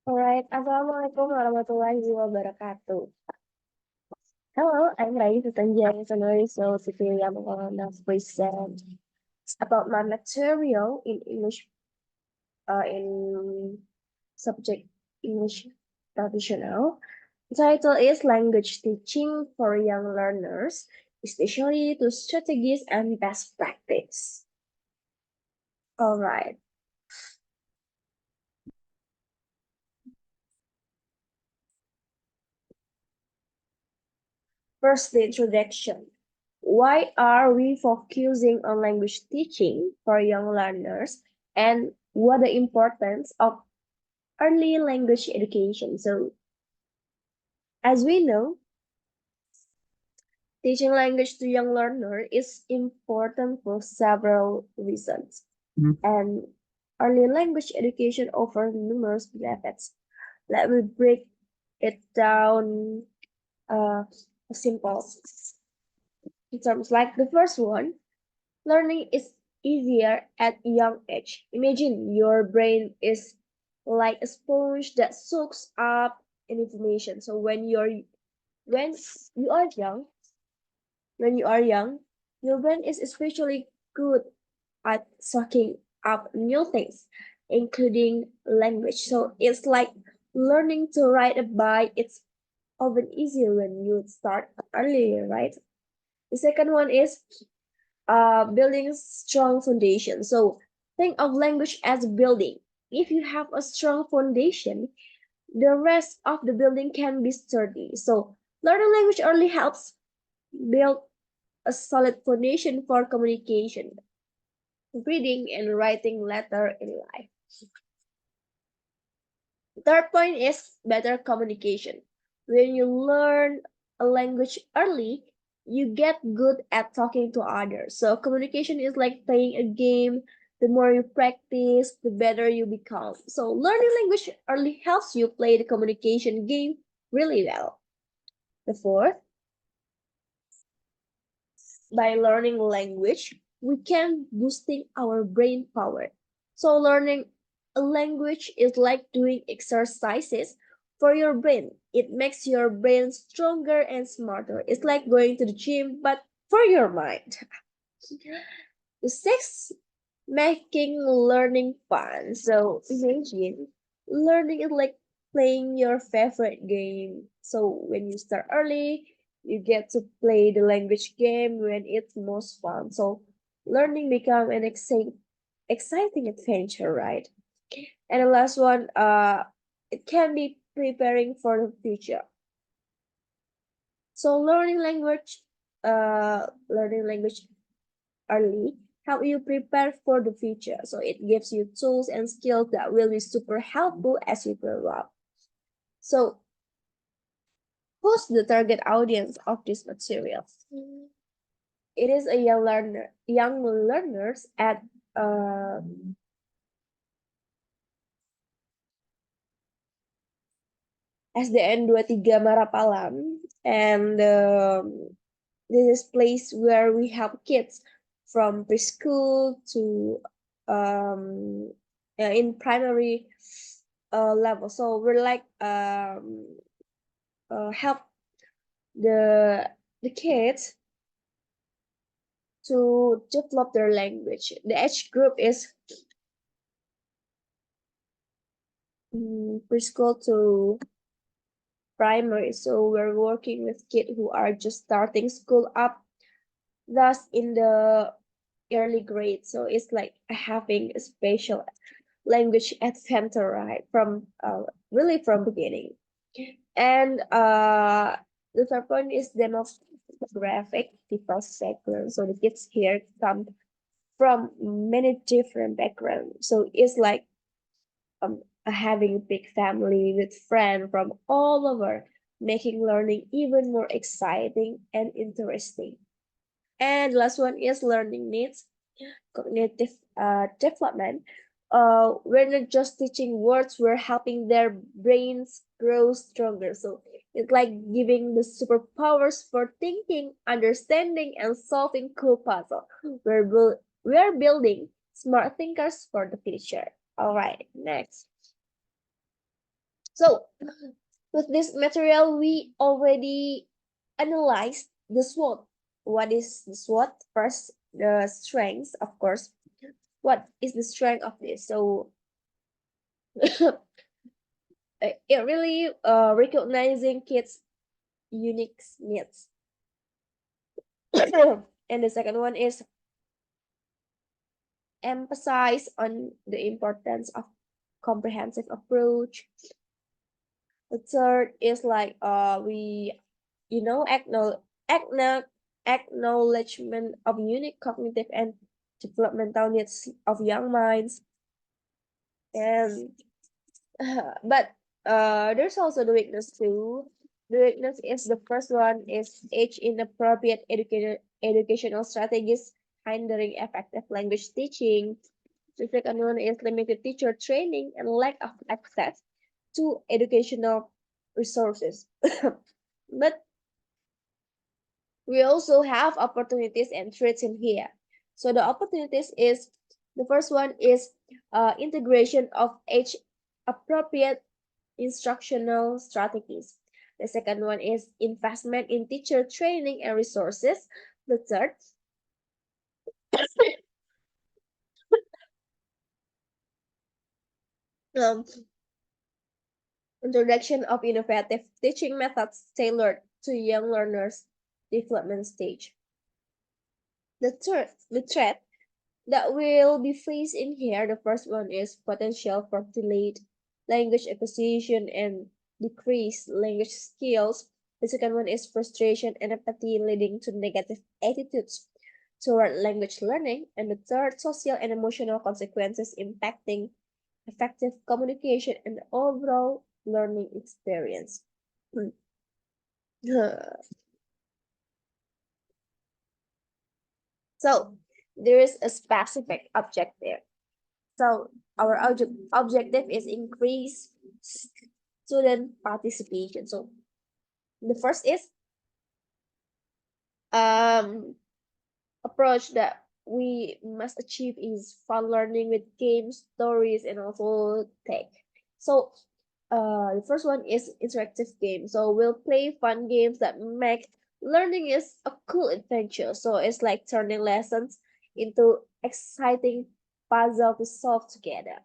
Alright, Assalamualaikum warahmatullahi wabarakatuh. Hello, I'm Raisa Tanjari Sonori, so today I'm gonna present about my material in English, in subject English traditional. The title is Language Teaching for Young Learners, especially to strategies and best practice. Alright. First, the introduction. Why are we focusing on language teaching for young learners and what the importance of early language education? So, as we know, teaching language to young learners is important for several reasons. And early language education offers numerous benefits. Let me break it down simple in terms like the first one. Learning is easier at young age. Imagine your brain is like a sponge that soaks up information. So when you are young, when you are young, your brain is especially good at soaking up new things, including language. So it's like learning to ride a bike. It's often easier when you start earlier, right? The second one is building strong foundation. So think of language as building. If you have a strong foundation, the rest of the building can be sturdy. So learning language early helps build a solid foundation for communication, reading and writing later in life. Third point is better communication. When you learn a language early, you get good at talking to others. So communication is like playing a game. The more you practice, the better you become. So learning language early helps you play the communication game really well. The fourth, by learning language, we can boosting our brain power. So learning a language is like doing exercises for your brain. It makes your brain stronger and smarter. It's like going to the gym, but for your mind. The sixth, making learning fun. So imagine learning is like playing your favorite game. So when you start early, you get to play the language game when it's most fun. So learning become an exciting adventure, right? And the last one, it can be preparing for the future. So learning language early help you prepare for the future. So it gives you tools and skills that will be super helpful as you grow up. So who's the target audience of this material? It is a young learners at SDN 23 Marapalam, and this is place where we help kids from preschool to in primary level. So we're like help the kids to develop their language. The age group is preschool to primary. So we're working with kids who are just starting school up, thus in the early grade. So it's like having a special language adventure, right? From really from beginning. And the third point is demographic diverse background. So the kids here come from many different backgrounds. So it's like having a big family with friends from all over, making learning even more exciting and interesting. And last one is learning needs cognitive development. We're not just teaching words, we're helping their brains grow stronger. So it's like giving the superpowers for thinking, understanding, and solving cool puzzle. We're building smart thinkers for the future. All right, next. So with this material, we already analyzed the SWOT. What is the SWOT? First, the strengths, of course. What is the strength of this? So it really recognizing kids' unique needs. And the second one is emphasize on the importance of comprehensive approach. The third is like we acknowledgement of unique cognitive and developmental needs of young minds. And but there's also the weakness too. The weakness is the first one is age inappropriate educational strategies hindering effective language teaching. The second one is limited teacher training and lack of access to educational resources. But we also have opportunities and threats in here. So the opportunities is the first one is integration of age appropriate instructional strategies. The second one is investment in teacher training and resources. The third, um, introduction of innovative teaching methods tailored to young learners' development stage. The threat that will be faced in here, the first one is potential for delayed language acquisition and decreased language skills. The second one is frustration and apathy leading to negative attitudes toward language learning. And the third, social and emotional consequences impacting effective communication and overall learning experience. So there is a specific objective. So our objective is increase student participation. So the first is um approach that we must achieve is fun learning with games, stories, and also tech. So the first one is interactive games. So we'll play fun games that make learning is a cool adventure. So it's like turning lessons into exciting puzzle to solve together.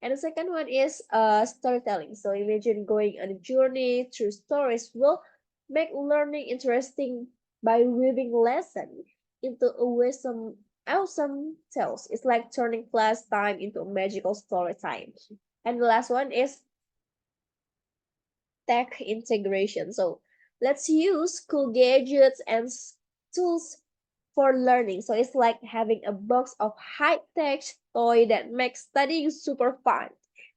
And the second one is storytelling. So imagine going on a journey through stories will make learning interesting by weaving lesson into a awesome tales. It's like turning class time into a magical story time. And the last one is tech integration. So let's use cool gadgets and tools for learning. So it's like having a box of high-tech toy that makes studying super fun.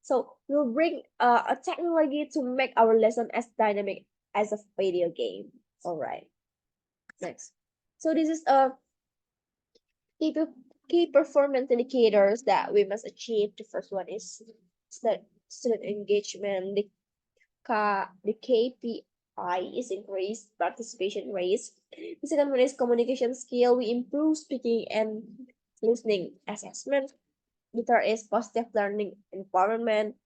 So we'll bring a technology to make our lesson as dynamic as a video game. All right, next. So this is a key, key performance indicators that we must achieve. The first one is student engagement. The KPI is increased participation rates. The second one is communication skill. We improve speaking and listening assessment. The third is positive learning environment.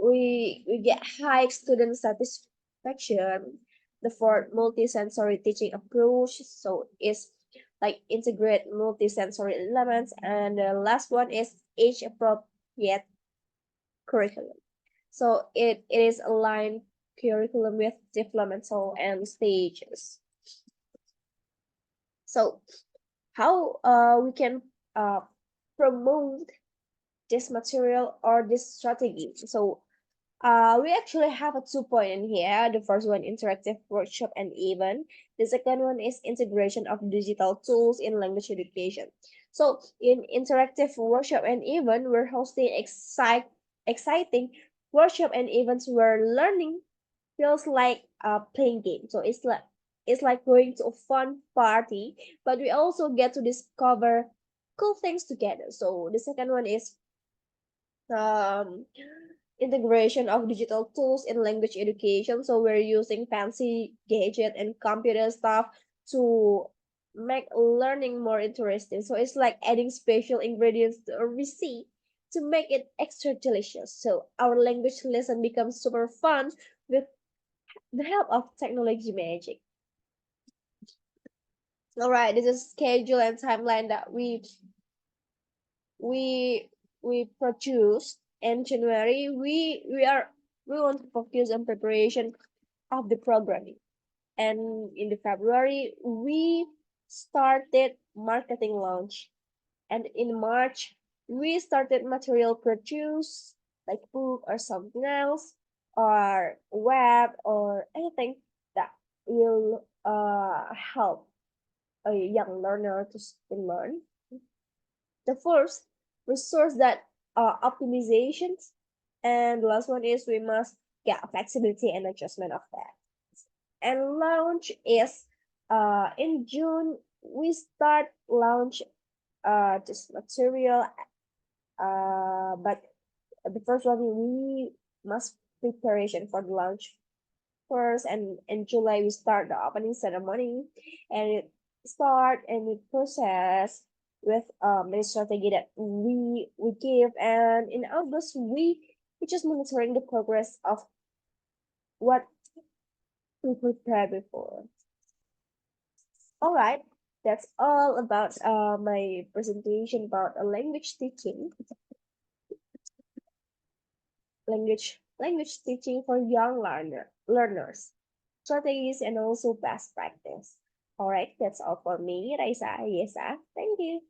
We get high student satisfaction. The fourth multi-sensory teaching approach. So it's like integrate multi-sensory elements. And the last one is age appropriate curriculum. So it is aligned curriculum with developmental and stages. So how we can promote this material or this strategy. So we actually have a 2 point in here. The first one, interactive workshop and event. The second one is integration of digital tools in language education. So in interactive workshop and event, we're hosting exciting workshop and events where learning feels like playing game. So it's like going to a fun party, but we also get to discover cool things together. So the second one is um integration of digital tools in language education. So we're using fancy gadget and computer stuff to make learning more interesting. So it's like adding special ingredients to a receipt. to make it extra delicious. So our language lesson becomes super fun with the help of technology magic. All right, this is schedule and timeline that we we produce in January. We want to focus on preparation of the programming. And in the February, we started marketing launch. And in March, we started material produce, like book or something else, or web or anything that will help a young learner to learn. The first resource that optimizations, and the last one is we must get flexibility and adjustment of that. And launch is in June we start launch this material, but the first one we must preparation for the launch first, and in July we start the opening ceremony, and it start and it process with the strategy that we give, and in August we just monitoring the progress of what we prepared before. All right, that's all about my presentation about language teaching, language teaching for young learners, strategies and also best practice. All right, that's all for me, Raisa. Yes, thank you.